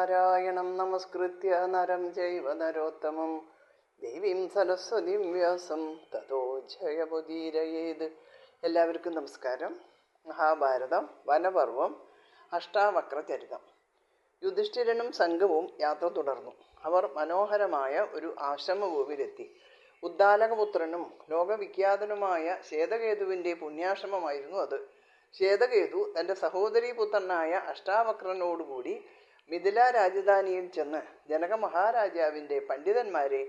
നാരായണം നമസ്കൃത്യ നരം ചൈവ നരോത്തമം ദേവീം സരസ്വതീം വ്യാസം തതോ ജയമുദീരയേത്. എല്ലാവർക്കും നമസ്കാരം. മഹാഭാരതം വനപർവം അഷ്ടാവക്രചരിതം. യുധിഷ്ഠിരനും സംഘവും യാത്ര തുടർന്നു. അവർ മനോഹരമായ ഒരു ആശ്രമഭൂവിലെത്തി. ഉദ്ദാലകപുത്രനും ലോകവിഖ്യാതനുമായ ശ്വേതകേതുവിൻ്റെ പുണ്യാശ്രമമായിരുന്നു അത്. ശ്വേതകേതു തൻ്റെ സഹോദരീപുത്രനായ അഷ്ടാവക്രനോടുകൂടി മിഥില രാജധാനിയിൽ ചെന്ന് ജനക മഹാരാജാവിൻ്റെ പണ്ഡിതന്മാരെ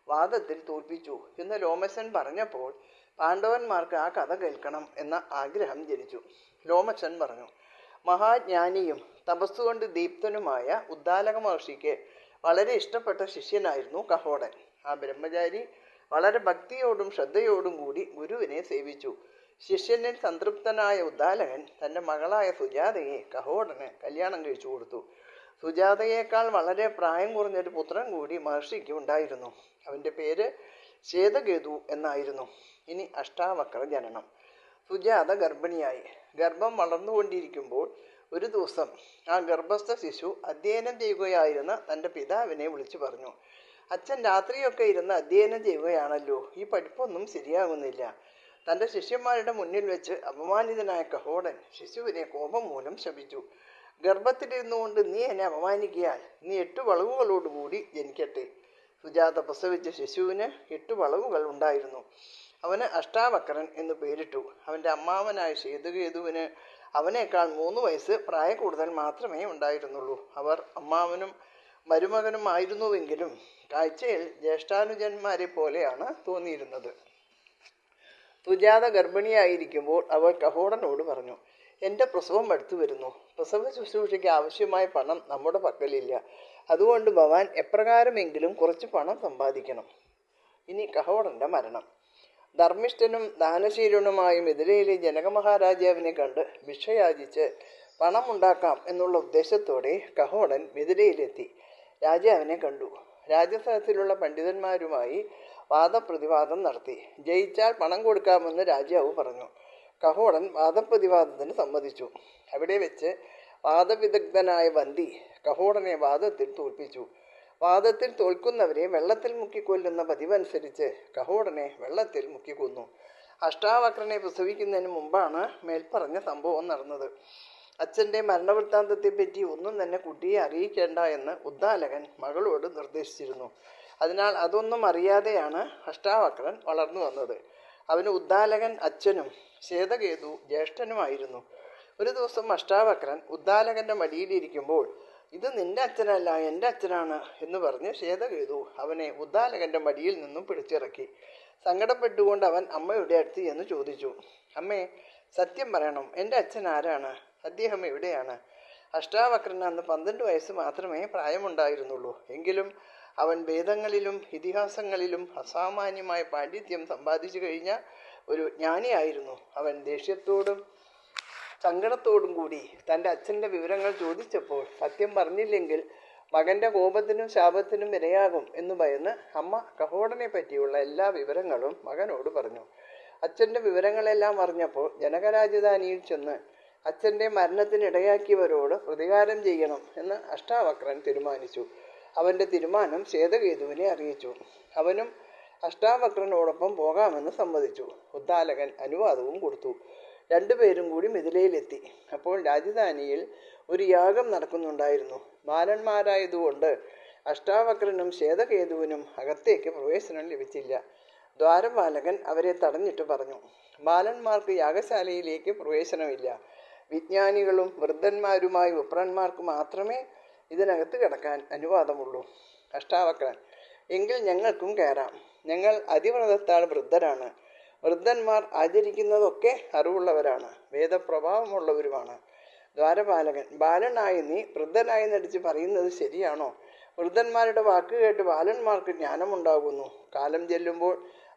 വാദത്തിൽ തോൽപ്പിച്ചു എന്ന് ലോമശൻ പറഞ്ഞപ്പോൾ പാണ്ഡവന്മാർക്ക് ആ കഥ കേൾക്കണം എന്ന ആഗ്രഹം ജനിച്ചു. ലോമശൻ പറഞ്ഞു, മഹാജ്ഞാനിയും തപസ്സുകൊണ്ട് ദീപ്തനുമായ ഉദ്ദാലക മഹർഷിക്ക് വളരെ ഇഷ്ടപ്പെട്ട ശിഷ്യനായിരുന്നു കഹോടൻ. ആ ബ്രഹ്മചാരി വളരെ ഭക്തിയോടും ശ്രദ്ധയോടും കൂടി ഗുരുവിനെ സേവിച്ചു. ശിഷ്യനിൽ സംതൃപ്തനായ ഉദ്ദാലകൻ തൻ്റെ മകളായ സുജാതയെ കഹോടന് കല്യാണം കഴിച്ചു കൊടുത്തു. സുജാതയേക്കാൾ വളരെ പ്രായം കുറഞ്ഞൊരു പുത്രൻ കൂടി മഹർഷിക്ക് ഉണ്ടായിരുന്നു. അവൻ്റെ പേര് ശ്വേതകേതു എന്നായിരുന്നു. ഇനി അഷ്ടാവക്ര ജനനം. സുജാത ഗർഭിണിയായി. ഗർഭം വളർന്നുകൊണ്ടിരിക്കുമ്പോൾ ഒരു ദിവസം ആ ഗർഭസ്ഥ ശിശു അധ്യയനം ചെയ്യുകയായിരുന്ന തൻ്റെ പിതാവിനെ വിളിച്ചു പറഞ്ഞു, അച്ഛൻ രാത്രിയൊക്കെ ഇരുന്ന് അധ്യയനം ചെയ്യുകയാണല്ലോ, ഈ പഠിപ്പൊന്നും ശരിയാകുന്നില്ല. തൻ്റെ ശിഷ്യന്മാരുടെ മുന്നിൽ വെച്ച് അപമാനിതനായ കഹോടൻ ശിശുവിനെ കോപം മൂലം ശപിച്ചു. ഗർഭത്തിലിരുന്നുകൊണ്ട് നീ എന്നെ അപമാനിക്കിയാൽ നീ 8 വളവുകളോടുകൂടി ജനിക്കട്ടെ. സുജാത പ്രസവിച്ച ശിശുവിന് 8 വളവുകൾ ഉണ്ടായിരുന്നു. അവന് അഷ്ടാവക്രൻ എന്ന് പേരിട്ടു. അവൻ്റെ അമ്മാവനായ ശ്വേതകേതുവിന് അവനേക്കാൾ 3 വയസ്സ് പ്രായക്കൂടുതൽ മാത്രമേ ഉണ്ടായിരുന്നുള്ളൂ. അവർ അമ്മാവനും മരുമകനും ആയിരുന്നുവെങ്കിലും കാഴ്ചയിൽ ജ്യേഷ്ഠാനുജന്മാരെ പോലെയാണ് തോന്നിയിരുന്നത്. സുജാത ഗർഭിണിയായിരിക്കുമ്പോൾ അവൾ കഹോടനോട് പറഞ്ഞു, എൻ്റെ പ്രസവം അടുത്തു വരുന്നു. പ്രസവ ശുശ്രൂഷയ്ക്ക് ആവശ്യമായ പണം നമ്മുടെ പക്കലില്ല. അതുകൊണ്ട് ഭവാൻ എപ്രകാരമെങ്കിലും കുറച്ച് പണം സമ്പാദിക്കണം. ഇനി കഹോടൻ്റെ മരണം. ധർമ്മിഷ്ഠനും ദാനശീലനുമായ മിഥിലയിലെ ജനകമഹാരാജാവിനെ കണ്ട് ഭിക്ഷയാചിച്ച് പണമുണ്ടാക്കാം എന്നുള്ള ഉദ്ദേശത്തോടെ കഹോടൻ മിഥിലയിലെത്തി. രാജാവിനെ കണ്ടു. രാജസദസ്സിലുള്ള പണ്ഡിതന്മാരുമായി വാദപ്രതിവാദം നടത്തി. ജയിച്ചാൽ പണം കൊടുക്കാമെന്ന് രാജാവ് പറഞ്ഞു. കഹോടൻ വാദപ്രതിവാദത്തിന് സമ്മതിച്ചു. അവിടെ വെച്ച് വാദവിദഗ്ധനായ വന്തി കഹോടനെ വാദത്തിൽ തോൽപ്പിച്ചു. വാദത്തിൽ തോൽക്കുന്നവരെ വെള്ളത്തിൽ മുക്കിക്കൊല്ലുന്ന പതിവനുസരിച്ച് കഹോടനെ വെള്ളത്തിൽ മുക്കിക്കൊന്നു. അഷ്ടാവക്രനെ പ്രസവിക്കുന്നതിന് മുമ്പാണ് മേൽപ്പറഞ്ഞ സംഭവം നടന്നത്. അച്ഛൻ്റെ മരണവൃത്താന്തത്തെപ്പറ്റി ഒന്നും തന്നെ കുട്ടിയെ അറിയിക്കേണ്ട എന്ന് ഉദ്ദാലകൻ മകളോട് നിർദ്ദേശിച്ചിരുന്നു. അതിനാൽ അതൊന്നും അറിയാതെയാണ് അഷ്ടാവക്രൻ വളർന്നു വന്നത്. അവന് ഉദ്ദാലകൻ അച്ഛനും ശ്വേതകേതു ജ്യേഷ്ഠനുമായിരുന്നു. ഒരു ദിവസം അഷ്ടാവക്രൻ ഉദ്ദാലകൻ്റെ മടിയിലിരിക്കുമ്പോൾ ഇത് നിന്റെ അച്ഛനല്ല, എൻ്റെ അച്ഛനാണ് എന്ന് പറഞ്ഞ് ശ്വേതകേതു അവനെ ഉദ്ദാലകൻ്റെ മടിയിൽ നിന്നും പിടിച്ചിറക്കി. സങ്കടപ്പെട്ടുകൊണ്ട് അവൻ അമ്മയുടെ അടുത്ത് എന്ന് ചോദിച്ചു, അമ്മേ, സത്യം പറയണം, എൻ്റെ അച്ഛൻ ആരാണ്? അദ്ദേഹം എവിടെയാണ്? അഷ്ടാവക്രന് അന്ന് 12 വയസ്സ് മാത്രമേ പ്രായമുണ്ടായിരുന്നുള്ളൂ. എങ്കിലും അവൻ വേദങ്ങളിലും ഇതിഹാസങ്ങളിലും അസാമാന്യമായ പാണ്ഡിത്യം സമ്പാദിച്ചു കഴിഞ്ഞ ഒരു ജ്ഞാനിയായിരുന്നു. അവൻ ദേഷ്യത്തോടും സങ്കടത്തോടും കൂടി തൻ്റെ അച്ഛൻ്റെ വിവരങ്ങൾ ചോദിച്ചപ്പോൾ സത്യം പറഞ്ഞില്ലെങ്കിൽ മകൻ്റെ കോപത്തിനും ശാപത്തിനും ഇരയാകും എന്ന് ഭയന്ന് അമ്മ കഹോടനെ പറ്റിയുള്ള എല്ലാ വിവരങ്ങളും മകനോട് പറഞ്ഞു. അച്ഛൻ്റെ വിവരങ്ങളെല്ലാം അറിഞ്ഞപ്പോൾ ജനകരാജധാനിയിൽ ചെന്ന് അച്ഛൻ്റെ മരണത്തിനിടയാക്കിയവരോട് പ്രതികാരം ചെയ്യണം എന്ന് അഷ്ടാവക്രൻ തീരുമാനിച്ചു. അവൻ്റെ തീരുമാനം ശ്വേതകേതുവിനെ അറിയിച്ചു. അവനും അഷ്ടാവക്രനോടൊപ്പം പോകാമെന്ന് സമ്മതിച്ചു. ഉദ്ദാലകൻ അനുവാദവും കൊടുത്തു. 2 പേരും കൂടി മിഥിലയിലെത്തി. അപ്പോൾ രാജധാനിയിൽ ഒരു യാഗം നടക്കുന്നുണ്ടായിരുന്നു. ബാലന്മാരായതുകൊണ്ട് അഷ്ടാവക്രനും ശ്വേതകേതുവിനും അകത്തേക്ക് പ്രവേശനം ലഭിച്ചില്ല. ദ്വാരപാലകൻ അവരെ തടഞ്ഞിട്ട് പറഞ്ഞു, ബാലന്മാർക്ക് യാഗശാലയിലേക്ക് പ്രവേശനമില്ല. വിജ്ഞാനികളും വൃദ്ധന്മാരുമായ വിപ്രന്മാർക്ക് മാത്രമേ ഇതിനകത്ത് കിടക്കാൻ അനുവാദമുള്ളൂ. അഷ്ടാവക്രൻ, എങ്കിൽ ഞങ്ങൾക്കും കയറാം. ഞങ്ങൾ അതിവ്രതത്താൽ വൃദ്ധരാണ്. വൃദ്ധന്മാർ ആചരിക്കുന്നതൊക്കെ അറിവുള്ളവരാണ്, വേദപ്രഭാവമുള്ളവരുമാണ്. ദ്വാരപാലകൻ, ബാലനായ നീ വൃദ്ധനായി നടിച്ച് പറയുന്നത് ശരിയാണോ? വൃദ്ധന്മാരുടെ വാക്ക് കേട്ട് ബാലന്മാർക്ക് ജ്ഞാനമുണ്ടാകുന്നു. കാലം ചെല്ലുമ്പോൾ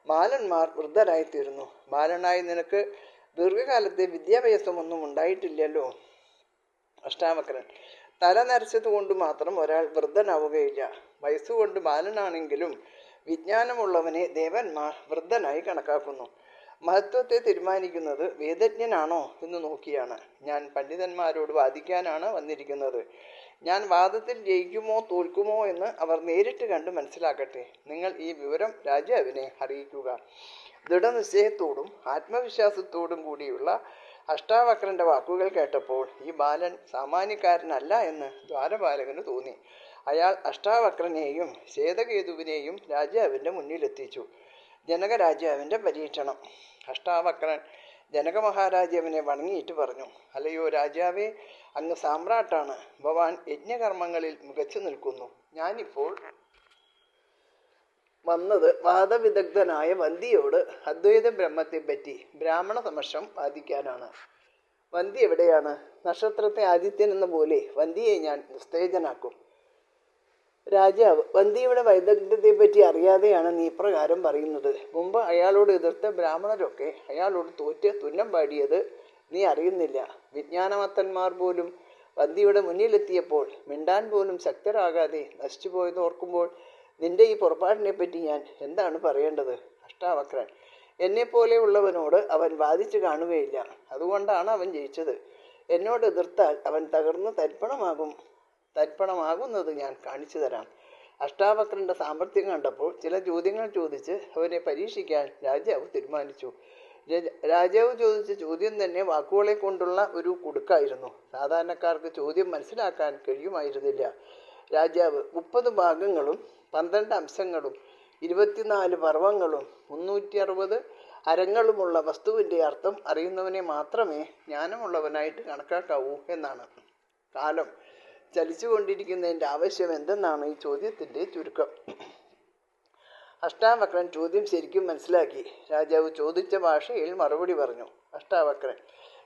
ബാലന്മാർ വൃദ്ധരായിത്തീരുന്നു. ബാലനായി നിനക്ക് ദീർഘകാലത്തെ വിദ്യാഭ്യാസമൊന്നും ഉണ്ടായിട്ടില്ലല്ലോ. അഷ്ടാവക്രൻ, തല നരച്ചത് കൊണ്ട് മാത്രം ഒരാൾ വൃദ്ധനാവുകയില്ല. വയസ്സുകൊണ്ട് ബാലനാണെങ്കിലും വിജ്ഞാനമുള്ളവനെ ദേവന്മാർ വൃദ്ധനായി കണക്കാക്കുന്നു. മഹത്വത്തെ തീരുമാനിക്കുന്നത് വേദജ്ഞനാണോ എന്ന് നോക്കിയാണ്. ഞാൻ പണ്ഡിതന്മാരോട് വാദിക്കാനാണ് വന്നിരിക്കുന്നത്. ഞാൻ വാദത്തിൽ ജയിക്കുമോ തോൽക്കുമോ എന്ന് അവർ നേരിട്ട് കണ്ട് മനസ്സിലാക്കട്ടെ. നിങ്ങൾ ഈ വിവരം രാജാവിനെ അറിയിക്കുക. ദൃഢനിശ്ചയത്തോടും ആത്മവിശ്വാസത്തോടും കൂടിയുള്ള അഷ്ടാവക്രന്റെ വാക്കുകൾ കേട്ടപ്പോൾ ഈ ബാലൻ സാമാന്യക്കാരനല്ല എന്ന് ദ്വാരപാലകന് തോന്നി. അയാൾ അഷ്ടാവക്രനെയും ശ്വേതകേതുവിനെയും രാജാവിൻ്റെ മുന്നിലെത്തിച്ചു. ജനകരാജാവിൻ്റെ പരീക്ഷണം. അഷ്ടാവക്രൻ ജനക മഹാരാജാവിനെ വണങ്ങിയിട്ട് പറഞ്ഞു, അല്ലയോ രാജാവേ, അങ്ങ് സാമ്രാട്ടാണ്. ഭവാൻ യജ്ഞകർമ്മങ്ങളിൽ മികച്ചു നിൽക്കുന്നു. ഞാനിപ്പോൾ വന്നത് വാദവിദഗ്ധനായ വന്ദിയോട് അദ്വൈത ബ്രഹ്മത്തെപ്പറ്റി ബ്രാഹ്മണ സമക്ഷം വാദിക്കാനാണ്. വന്തി എവിടെയാണ്? നക്ഷത്രത്തെ ആദിത്യൻ എന്ന പോലെ വന്തിയെ ഞാൻ നിസ്തേജനാക്കും. രാജാവ്, വന്തിയുടെ വൈദഗ്ധ്യത്തെപ്പറ്റി അറിയാതെയാണ് നീ ഇപ്രകാരം പറയുന്നത്. മുമ്പ് അയാളോട് എതിർത്ത ബ്രാഹ്മണരൊക്കെ അയാളോട് തോറ്റ് തുന്നം പാടിയത് നീ അറിയുന്നില്ല. വിജ്ഞാനമത്തന്മാർ പോലും വന്തിയുടെ മുന്നിലെത്തിയപ്പോൾ മിണ്ടാൻ പോലും ശക്തരാകാതെ നശിച്ചുപോയത് ഓർക്കുമ്പോൾ നിന്റെ ഈ പുറപ്പാടിനെപ്പറ്റി ഞാൻ എന്താണ് പറയേണ്ടത്? അഷ്ടാവക്രൻ, എന്നെപ്പോലെയുള്ളവനോട് അവൻ വാദിച്ചു കാണുകയില്ല. അതുകൊണ്ടാണ് അവൻ ജയിച്ചത്. എന്നോട് എതിർത്താൽ അവൻ തകർന്ന് തരിപ്പണമാകുന്നത് ഞാൻ കാണിച്ചു തരാം. അഷ്ടാവക്രന്റെ സാമർഥ്യം കണ്ടപ്പോൾ ചില ചോദ്യങ്ങൾ ചോദിച്ച് അവനെ പരീക്ഷിക്കാൻ രാജാവ് തീരുമാനിച്ചു. രാജാവ് ചോദിച്ച ചോദ്യം തന്നെ വാക്കുകളെ കൊണ്ടുള്ള ഒരു കുടുക്കായിരുന്നു. സാധാരണക്കാർക്ക് ചോദ്യം മനസ്സിലാക്കാൻ കഴിയുമായിരുന്നില്ല. രാജാവ് 30 ഭാഗങ്ങളും 12 അംശങ്ങളും 24 പർവ്വങ്ങളും 360 അരങ്ങളുമുള്ള വസ്തുവിൻ്റെ അർത്ഥം അറിയുന്നവനെ മാത്രമേ ജ്ഞാനമുള്ളവനായിട്ട് കണക്കാക്കാവൂ എന്നാണ്. കാലം ചലിച്ചുകൊണ്ടിരിക്കുന്നതിൻ്റെ ആവശ്യം എന്തെന്നാണ് ഈ ചോദ്യത്തിൻ്റെ ചുരുക്കം. അഷ്ടാവക്രൻ ചോദ്യം ശരിക്കും മനസ്സിലാക്കി. രാജാവ് ചോദിച്ച ഭാഷയിൽ മറുപടി പറഞ്ഞു. അഷ്ടാവക്രൻ,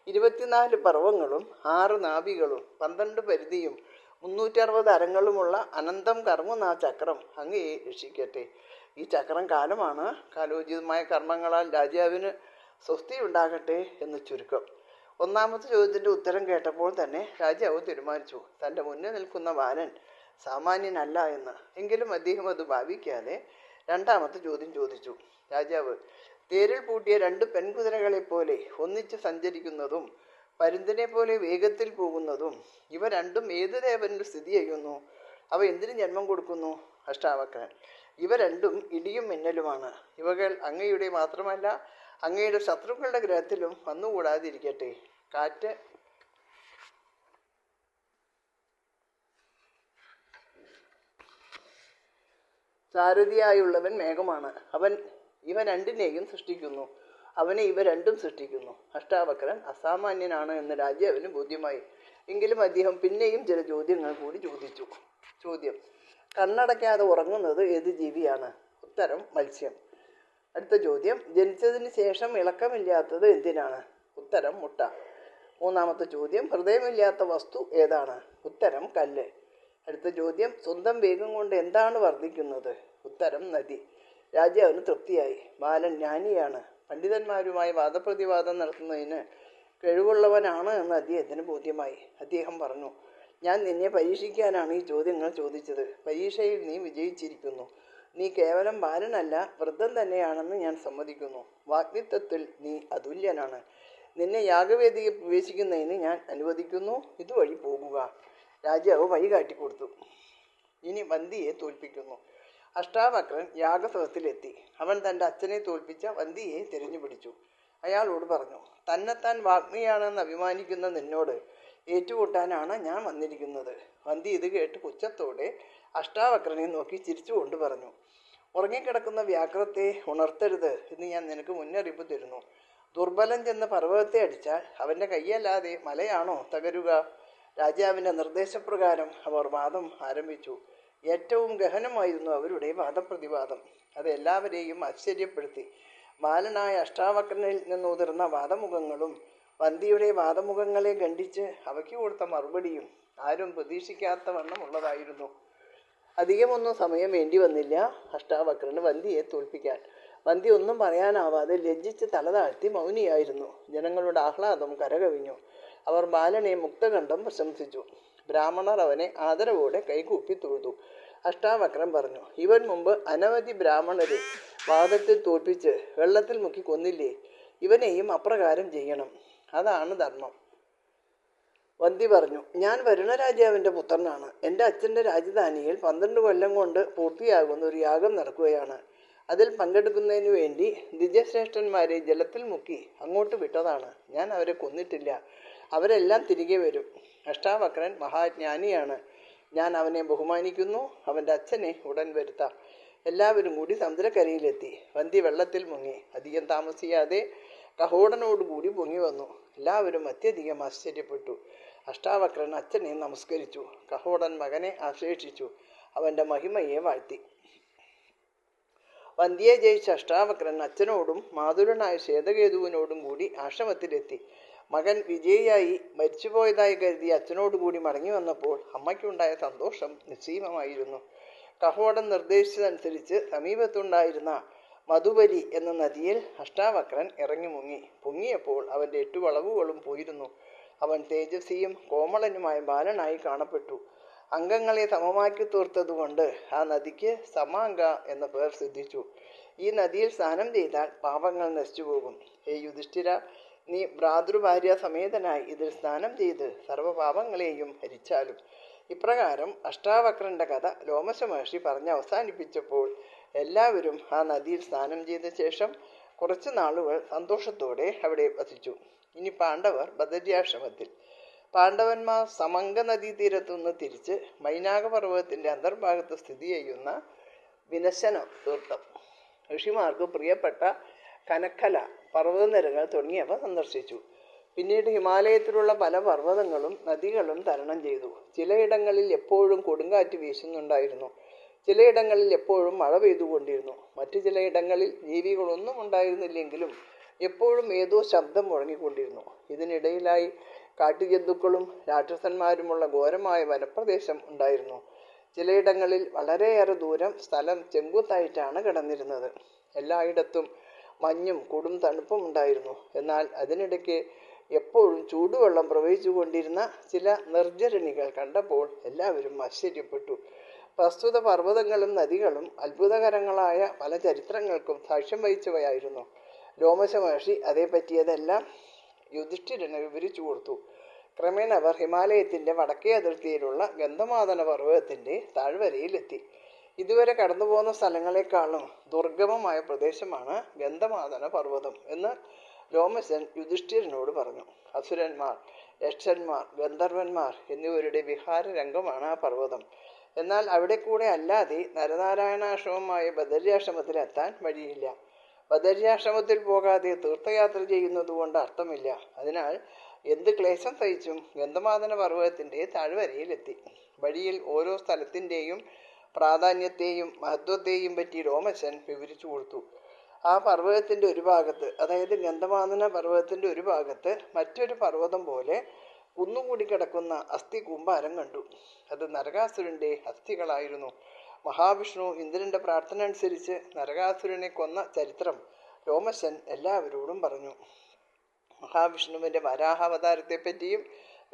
24 പർവ്വങ്ങളും 6 നാഭികളും 12 പരിധിയും 360 അരങ്ങളുമുള്ള അനന്തം കർമ്മ ചക്രം അങ്ങയെ രക്ഷിക്കട്ടെ. ഈ ചക്രം കാലമാണ്. കാലോചിതമായ കർമ്മങ്ങളാൽ രാജാവിന് സ്വസ്തി ഉണ്ടാകട്ടെ എന്ന് ചുരുക്കം. ഒന്നാമത്തെ ചോദ്യത്തിൻ്റെ ഉത്തരം കേട്ടപ്പോൾ തന്നെ രാജാവ് തീരുമാനിച്ചു, തൻ്റെ മുന്നിൽ നിൽക്കുന്ന ബാലൻ സാമാന്യനല്ല എന്ന്. എങ്കിലും അദ്ദേഹം അത് ഭാവിക്കാതെ രണ്ടാമത്തെ ചോദ്യം ചോദിച്ചു. രാജാവ്, തേരിൽ പൂട്ടിയ 2 പെൺകുതിരകളെപ്പോലെ ഒന്നിച്ച് സഞ്ചരിക്കുന്നതും പരുന്തിനെ പോലെ വേഗത്തിൽ പോകുന്നതും ഇവ രണ്ടും ഏത് ദേവനിൽ സ്ഥിതി ചെയ്യുന്നു? അവ എന്തിനു ജന്മം കൊടുക്കുന്നു? അഷ്ടാവക്രൻ, ഇവ രണ്ടും ഇടിയും മിന്നലുമാണ്. ഇവകൾ അങ്ങയുടെ മാത്രമല്ല അങ്ങയുടെ ശത്രുക്കളുടെ ഗ്രഹത്തിലും വന്നുകൂടാതിരിക്കട്ടെ. കാറ്റ് സാരഥിയായുള്ളവൻ മേഘമാണ്. അവൻ ഇവ രണ്ടിനെയും സൃഷ്ടിക്കുന്നു. അവനെ ഇവ രണ്ടും സൃഷ്ടിക്കുന്നു. അഷ്ടാവക്രൻ അസാമാന്യനാണ് എന്ന് രാജാവിന് ബോധ്യമായി. എങ്കിലും അദ്ദേഹം പിന്നെയും ചില ചോദ്യങ്ങൾ കൂടി ചോദിച്ചു. ചോദ്യം: കണ്ണടയ്ക്കാതെ ഉറങ്ങുന്നത് ഏത് ജീവിയാണ്? ഉത്തരം: മത്സ്യം. അടുത്ത ചോദ്യം: ജനിച്ചതിന് ശേഷം ഇളക്കമില്ലാത്തത് എന്തിനാണ്? ഉത്തരം: മുട്ട. മൂന്നാമത്തെ ചോദ്യം: ഹൃദയമില്ലാത്ത വസ്തു ഏതാണ്? ഉത്തരം: കല്ല്. അടുത്ത ചോദ്യം: സ്വന്തം വേഗം കൊണ്ട് എന്താണ് വർദ്ധിക്കുന്നത്? ഉത്തരം: നദി. രാജാവിന് തൃപ്തിയായി. ബാലൻ ജ്ഞാനിയാണ്. പണ്ഡിതന്മാരുമായി വാദപ്രതിവാദം നടത്തുന്നതിന് കഴിവുള്ളവനാണ് എന്ന് അദ്ദേഹത്തിന് ബോധ്യമായി. അദ്ദേഹം പറഞ്ഞു, ഞാൻ നിന്നെ പരീക്ഷിക്കാനാണ് ഈ ചോദ്യങ്ങൾ ചോദിച്ചത്. പരീക്ഷയിൽ നീ വിജയിച്ചിരിക്കുന്നു. നീ കേവലം ബാലനല്ല, വൃദ്ധൻ തന്നെയാണെന്ന് ഞാൻ സമ്മതിക്കുന്നു. വാഗ്മിത്വത്തിൽ നീ അതുല്യനാണ്. നിന്നെ യാഗവേദിയിൽ പ്രവേശിക്കുന്നതിന് ഞാൻ അനുവദിക്കുന്നു. ഇതുവഴി പോകുക. രാജാവ് വഴി കാട്ടിക്കൊടുത്തു. ഇനി വന്തിയെ തോൽപ്പിക്കുന്നു. അഷ്ടാവക്രൻ യാഗസദസ്സിലെത്തി. അവൻ തൻ്റെ അച്ഛനെ തോൽപ്പിച്ച വന്തിയെ തിരഞ്ഞുപിടിച്ചു. അയാളോട് പറഞ്ഞു, തന്നെത്താൻ വാഗ്മിയാണെന്ന് അഭിമാനിക്കുന്ന നിന്നോട് ഏറ്റുകൂട്ടാനാണ് ഞാൻ വന്നിരിക്കുന്നത്. വന്തി ഇത് കേട്ട് പുച്ഛത്തോടെ അഷ്ടാവക്രനെ നോക്കി ചിരിച്ചുകൊണ്ട് പറഞ്ഞു, ഉറങ്ങിക്കിടക്കുന്ന വ്യാഘ്രത്തെ ഉണർത്തരുത് എന്ന് ഞാൻ നിനക്ക് മുന്നറിയിപ്പ് തരുന്നു. ദുർബലൻ ചെന്ന് പർവ്വതത്തെ അടിച്ചാൽ അവൻ്റെ കൈയല്ലാതെ മലയാണോ തകരുക? രാജാവിൻ്റെ നിർദ്ദേശപ്രകാരം അവർ വാദം ആരംഭിച്ചു. ഏറ്റവും ഗഹനമായിരുന്നു അവരുടെ വാദപ്രതിവാദം. അത് എല്ലാവരെയും ആശ്ചര്യപ്പെടുത്തി. ബാലനായ അഷ്ടാവക്രനിൽ നിന്നുതിർന്ന വാദമുഖങ്ങളും വന്തിയുടെ വാദമുഖങ്ങളെ ഖണ്ഡിച്ച് അവയ്ക്ക് കൊടുത്ത മറുപടിയും ആരും പ്രതീക്ഷിക്കാത്ത വണ്ണം ഉള്ളതായിരുന്നു. അധികമൊന്നും സമയം വേണ്ടി വന്നില്ല അഷ്ടാവക്രന് വന്തിയെ തോൽപ്പിക്കാൻ. വന്തി ഒന്നും പറയാനാവാതെ ലജ്ജിച്ച് തല താഴ്ത്തി മൗനിയായിരുന്നു. ജനങ്ങളുടെ ആഹ്ലാദം കരകവിഞ്ഞു. അവർ ബാലനെ മുക്തകണ്ഠം പ്രശംസിച്ചു. ബ്രാഹ്മണർ അവനെ ആദരവോടെ കൈകൂപ്പി തൊഴുതു. അഷ്ടാവക്രൻ പറഞ്ഞു, ഇവൻ മുമ്പ് അനവധി ബ്രാഹ്മണരെ വാദത്തിൽ തോൽപ്പിച്ച് വെള്ളത്തിൽ മുക്കി കൊന്നില്ലേ? ഇവനെയും അപ്രകാരം ചെയ്യണം. അതാണ് ധർമ്മം. വന്തി പറഞ്ഞു, ഞാൻ വരുണരാജാവിൻ്റെ പുത്രനാണ്. എൻ്റെ അച്ഛൻ്റെ രാജധാനിയിൽ 12 കൊല്ലം കൊണ്ട് പൂർത്തിയാകുന്ന ഒരു യാഗം നടക്കുകയാണ്. അതിൽ പങ്കെടുക്കുന്നതിന് വേണ്ടി ദ്വിജശ്രേഷ്ഠന്മാരെ ജലത്തിൽ മുക്കി അങ്ങോട്ട് വിട്ടതാണ്. ഞാൻ അവരെ കൊന്നിട്ടില്ല. അവരെല്ലാം തിരികെ വരും. അഷ്ടാവക്രൻ മഹാജ്ഞാനിയാണ്. ഞാൻ അവനെ ബഹുമാനിക്കുന്നു. അവൻ്റെ അച്ഛനെ ഉടൻ വരുത്താം. എല്ലാവരും കൂടി സമുദ്രക്കരയിലെത്തി. വന്തി വെള്ളത്തിൽ മുങ്ങി. അധികം താമസിയാതെ കഹോടനോടുകൂടി പൊങ്ങി വന്നു. എല്ലാവരും അത്യധികം ആശ്ചര്യപ്പെട്ടു. അഷ്ടാവക്രൻ അച്ഛനെ നമസ്കരിച്ചു. കഹോടൻ മകനെ ആശ്ലേഷിച്ചു. അവൻ്റെ മഹിമയെ വാഴ്ത്തി. വന്തിയെ ജയിച്ച അഷ്ടാവക്രൻ അച്ഛനോടും മാതുലനായ ശ്വേതകേതുവിനോടും കൂടി ആശ്രമത്തിലെത്തി. മകൻ വിജയിയായി മരിച്ചുപോയതായി കരുതി അച്ഛനോടുകൂടി മടങ്ങി വന്നപ്പോൾ അമ്മയ്ക്കുണ്ടായ സന്തോഷം നിസ്സീമമായിരുന്നു. കഹോടൻ നിർദ്ദേശിച്ചതനുസരിച്ച് സമീപത്തുണ്ടായിരുന്ന മധുബലി എന്ന നദിയിൽ അഷ്ടാവക്രൻ ഇറങ്ങി മുങ്ങി. പൊങ്ങിയപ്പോൾ അവൻ്റെ 8 വളവുകളും പോയിരുന്നു. അവൻ തേജസ്വിയും കോമളനുമായ ബാലനായി കാണപ്പെട്ടു. അംഗങ്ങളെ സമമാക്കി തീർത്തതുകൊണ്ട് ആ നദിക്ക് സമാംഗ എന്ന പേർ സിദ്ധിച്ചു. ഈ നദിയിൽ സ്നാനം ചെയ്താൽ പാപങ്ങൾ നശിച്ചുപോകും. ഹേ യുധിഷ്ഠിര, നീ ഭ്രാതൃഭാര്യ സമേതനായി ഇതിൽ സ്നാനം ചെയ്ത് സർവ്വപാപങ്ങളെയും ഹരിച്ചാലും. ഇപ്രകാരം അഷ്ടാവക്രന്റെ കഥ ലോമശ മഹർഷി പറഞ്ഞ് അവസാനിപ്പിച്ചപ്പോൾ എല്ലാവരും ആ നദിയിൽ സ്നാനം ചെയ്ത ശേഷം കുറച്ചു നാളുകൾ സന്തോഷത്തോടെ അവിടെ വസിച്ചു. ഇനി പാണ്ഡവർ ബദര്യാശ്രമത്തിൽ. പാണ്ഡവന്മാർ സമംഗ നദീതീരത്തുനിന്ന് തിരിച്ച് മൈനാകപർവ്വതത്തിൻ്റെ അന്തർഭാഗത്ത് സ്ഥിതി ചെയ്യുന്ന വിനശന തീർത്ഥം, ഋഷിമാർക്ക് പ്രിയപ്പെട്ട കനക്കല, പർവ്വതനിരകൾ തുടങ്ങിയവ സന്ദർശിച്ചു. പിന്നീട് ഹിമാലയത്തിലുള്ള പല പർവ്വതങ്ങളും നദികളും തരണം ചെയ്തു. ചിലയിടങ്ങളിൽ എപ്പോഴും കൊടുങ്കാറ്റ് വീശുന്നുണ്ടായിരുന്നു. ചിലയിടങ്ങളിൽ എപ്പോഴും മഴ പെയ്തുകൊണ്ടിരുന്നു. മറ്റു ചിലയിടങ്ങളിൽ ജീവികളൊന്നും ഉണ്ടായിരുന്നില്ലെങ്കിലും എപ്പോഴും ഏതോ ശബ്ദം മുഴങ്ങിക്കൊണ്ടിരുന്നു. ഇതിനിടയിലായി കാട്ടുജന്തുക്കളും രാക്ഷസന്മാരുമുള്ള ഘോരമായ വനപ്രദേശം ഉണ്ടായിരുന്നു. ചിലയിടങ്ങളിൽ വളരെയേറെ ദൂരം സ്ഥലം ചെങ്കുത്തായിട്ടാണ് കിടന്നിരുന്നത്. എല്ലായിടത്തും മഞ്ഞും കൊടും തണുപ്പും ഉണ്ടായിരുന്നു. എന്നാൽ അതിനിടയ്ക്ക് എപ്പോഴും ചൂടുവെള്ളം പ്രവഹിച്ചു കൊണ്ടിരുന്ന ചില നിർജ്ജരണികൾ കണ്ടപ്പോൾ എല്ലാവരും ആശ്ചര്യപ്പെട്ടു. പ്രസ്തുത പർവ്വതങ്ങളും നദികളും അത്ഭുതകരങ്ങളായ പല ചരിത്രങ്ങൾക്കും സാക്ഷ്യം വഹിച്ചവയായിരുന്നു. ലോമശ മഹർഷി അതേപ്പറ്റിയതെല്ലാം യുധിഷ്ഠിരന് വിവരിച്ചു കൊടുത്തു. ക്രമേണ അവർ ഹിമാലയത്തിൻ്റെ വടക്കേ അതിർത്തിയിലുള്ള ഗന്ധമാദന പർവ്വതത്തിൻ്റെ താഴ്വരയിലെത്തി. ഇതുവരെ കടന്നുപോകുന്ന സ്ഥലങ്ങളെക്കാളും ദുർഗമമായ പ്രദേശമാണ് ഗന്ധമാദന പർവ്വതം എന്ന് ലോമശൻ യുധിഷ്ഠിരനോട് പറഞ്ഞു. അസുരന്മാർ, യക്ഷന്മാർ, ഗന്ധർവന്മാർ എന്നിവരുടെ വിഹാരരംഗമാണ് ആ പർവ്വതം. എന്നാൽ അവിടെ കൂടെ അല്ലാതെ നരനാരായണാശ്രമമായ ബദര്യാശ്രമത്തിലെത്താൻ വഴിയില്ല. ബദര്യാശ്രമത്തിൽ പോകാതെ തീർത്ഥയാത്ര ചെയ്യുന്നത് കൊണ്ട് അർത്ഥമില്ല. അതിനാൽ എന്ത് ക്ലേശം സഹിച്ചും ഗന്ധമാദന പർവ്വതത്തിൻ്റെ താഴ്വരയിലെത്തി. വഴിയിൽ ഓരോ സ്ഥലത്തിൻ്റെയും പ്രാധാന്യത്തെയും മഹത്വത്തെയും പറ്റി ലോമശൻ വിവരിച്ചു കൊടുത്തു. ആ പർവ്വതത്തിൻ്റെ ഒരു ഭാഗത്ത്, അതായത് ഗന്ധമാദന പർവ്വതത്തിൻ്റെ ഒരു ഭാഗത്ത് മറ്റൊരു പർവ്വതം പോലെ കുന്നുകൂടി കിടക്കുന്ന അസ്ഥി കൂമ്പാരം കണ്ടു. അത് നരകാസുരൻ്റെ അസ്ഥികളായിരുന്നു. മഹാവിഷ്ണു ഇന്ദ്രൻ്റെ പ്രാർത്ഥന അനുസരിച്ച് നരകാസുരനെ കൊന്ന ചരിത്രം ലോമശൻ എല്ലാവരോടും പറഞ്ഞു. മഹാവിഷ്ണുവിൻ്റെ വരാഹാവതാരത്തെപ്പറ്റിയും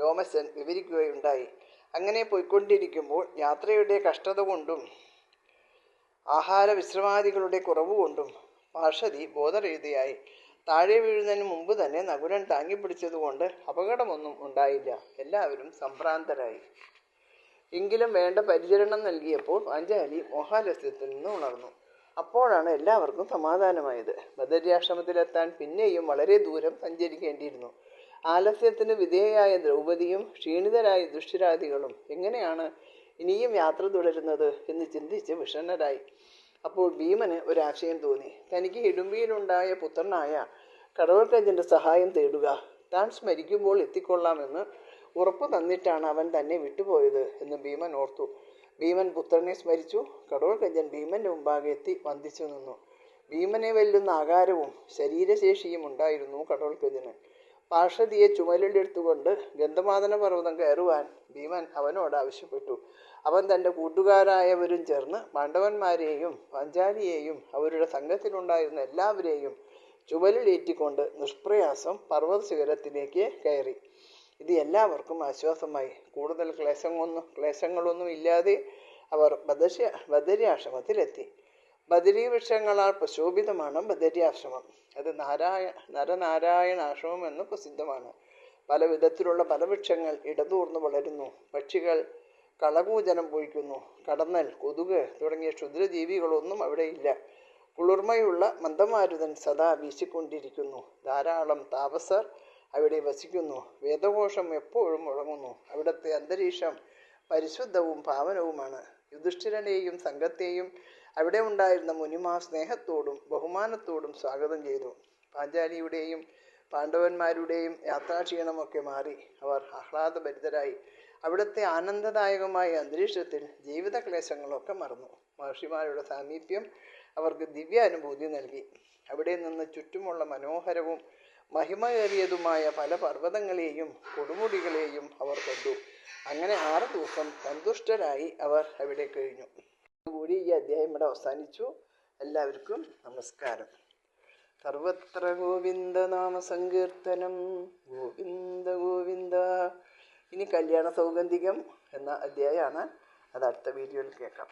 ലോമശൻ വിവരിക്കുകയുണ്ടായി. അങ്ങനെ പോയിക്കൊണ്ടിരിക്കുമ്പോൾ യാത്രയുടെ കഷ്ടത കൊണ്ടും ആഹാര വിശ്രമാദികളുടെ കുറവുകൊണ്ടും പാർഷദി ബോധരഹിതയായി. താഴെ വീഴുന്നതിന് മുമ്പ് തന്നെ നകുലൻ താങ്ങിപ്പിടിച്ചതുകൊണ്ട് അപകടമൊന്നും ഉണ്ടായില്ല. എല്ലാവരും സംഭ്രാന്തരായി. എങ്കിലും വേണ്ട പരിചരണം നൽകിയപ്പോൾ പാഞ്ചാലി മോഹാലസ്യത്തിൽ നിന്ന് ഉണർന്നു. അപ്പോഴാണ് എല്ലാവർക്കും സമാധാനമായത്. ബദര്യാശ്രമത്തിലെത്താൻ പിന്നെയും വളരെ ദൂരം സഞ്ചരിക്കേണ്ടിയിരുന്നു. ആലസ്യത്തിന് വിധേയയായ ദ്രൗപദിയും ക്ഷീണിതരായ യുധിഷ്ഠിരാദികളും എങ്ങനെയാണ് ഇനിയും യാത്ര തുടരുന്നത് എന്ന് ചിന്തിച്ച് വിഷണ്ണരായി. അപ്പോൾ ഭീമന് ഒരാശയം തോന്നി. തനിക്ക് ഇടുമ്പിയിലുണ്ടായ പുത്രനായ കടവൽക്കജൻ്റെ സഹായം തേടുക. താൻ സ്മരിക്കുമ്പോൾ എത്തിക്കൊള്ളാമെന്ന് ഉറപ്പു തന്നിട്ടാണ് അവൻ തന്നെ വിട്ടുപോയത് എന്ന് ഭീമൻ ഓർത്തു. ഭീമൻ പുത്രനെ സ്മരിച്ചു. കടവൽക്കജൻ ഭീമന്റെ മുമ്പാകെ എത്തി വന്ദിച്ചു നിന്നു. ഭീമനെ വെല്ലുന്ന ആകാരവും ശരീരശേഷിയും ഉണ്ടായിരുന്നു കടവൽക്കജന്. പാർഷദിയെ ചുമലിലെടുത്തുകൊണ്ട് ഗന്ധമാദന പർവ്വതം കയറുവാൻ ഭീമൻ അവനോട് ആവശ്യപ്പെട്ടു. അവൻ തൻ്റെ കൂട്ടുകാരായവരും ചേർന്ന് പാണ്ഡവന്മാരെയും പാഞ്ചാലിയെയും അവരുടെ സംഘത്തിലുണ്ടായിരുന്ന എല്ലാവരെയും ചുമലിലേറ്റിക്കൊണ്ട് നിഷ്പ്രയാസം പർവ്വത ശിഖരത്തിലേക്ക് കയറി. ഇത് എല്ലാവർക്കും ആശ്വാസമായി. കൂടുതൽ ക്ലേശങ്ങളൊന്നും ഇല്ലാതെ അവർ ബദര്യാശ്രമത്തിലെത്തി. ബദരീ വൃക്ഷങ്ങളാൽ പ്രശോഭിതമാണ് ബദരി ആശ്രമം. അത് നരനാരായണ ആശ്രമം എന്ന് പ്രസിദ്ധമാണ്. പല വിധത്തിലുള്ള പല വൃക്ഷങ്ങൾ ഇടതൂർന്ന് വളരുന്നു. പക്ഷികൾ കളകൂജനം പൊഴിക്കുന്നു. കടന്നൽ, കൊതുക് തുടങ്ങിയ ക്ഷുദ്രജീവികളൊന്നും അവിടെയില്ല. കുളിർമയുള്ള മന്ദമാരുതൻ സദാ വീശിക്കൊണ്ടിരിക്കുന്നു. ധാരാളം താപസർ അവിടെ വസിക്കുന്നു. വേദഘോഷം എപ്പോഴും മുഴങ്ങുന്നു. അവിടുത്തെ അന്തരീക്ഷം പരിശുദ്ധവും പാവനവുമാണ്. യുധിഷ്ഠിരനെയും സംഘത്തെയും അവിടെ ഉണ്ടായിരുന്ന മുനിമാർ സ്നേഹത്തോടും ബഹുമാനത്തോടും സ്വാഗതം ചെയ്തു. പാഞ്ചാലിയുടെയും പാണ്ഡവന്മാരുടെയും യാത്രാക്ഷീണമൊക്കെ മാറി അവർ ആഹ്ലാദഭരിതരായി. അവിടുത്തെ ആനന്ദദായകമായ അന്തരീക്ഷത്തിൽ ജീവിതക്ലേശങ്ങളൊക്കെ മറന്നു. മഹർഷിമാരുടെ സാമീപ്യം അവർക്ക് ദിവ്യാനുഭൂതി നൽകി. അവിടെ നിന്ന് ചുറ്റുമുള്ള മനോഹരവും മഹിമയേറിയതുമായ പല പർവ്വതങ്ങളെയും കൊടുമുടികളെയും അവർ കണ്ടു. അങ്ങനെ 6 ദിവസം സന്തുഷ്ടരായി അവർ അവിടെ കഴിഞ്ഞു. കൂടി ഈ അധ്യായം ഇവിടെ അവസാനിച്ചു. എല്ലാവർക്കും നമസ്കാരം. സർവത്ര ഗോവിന്ദ നാമ സങ്കീർത്തനം. ഗോവിന്ദ ഗോവിന്ദ. ഇനി കല്യാണ സൗഗന്ധികം എന്ന അധ്യായമാണ്. അത് അടുത്ത വീഡിയോയിൽ കേൾക്കാം.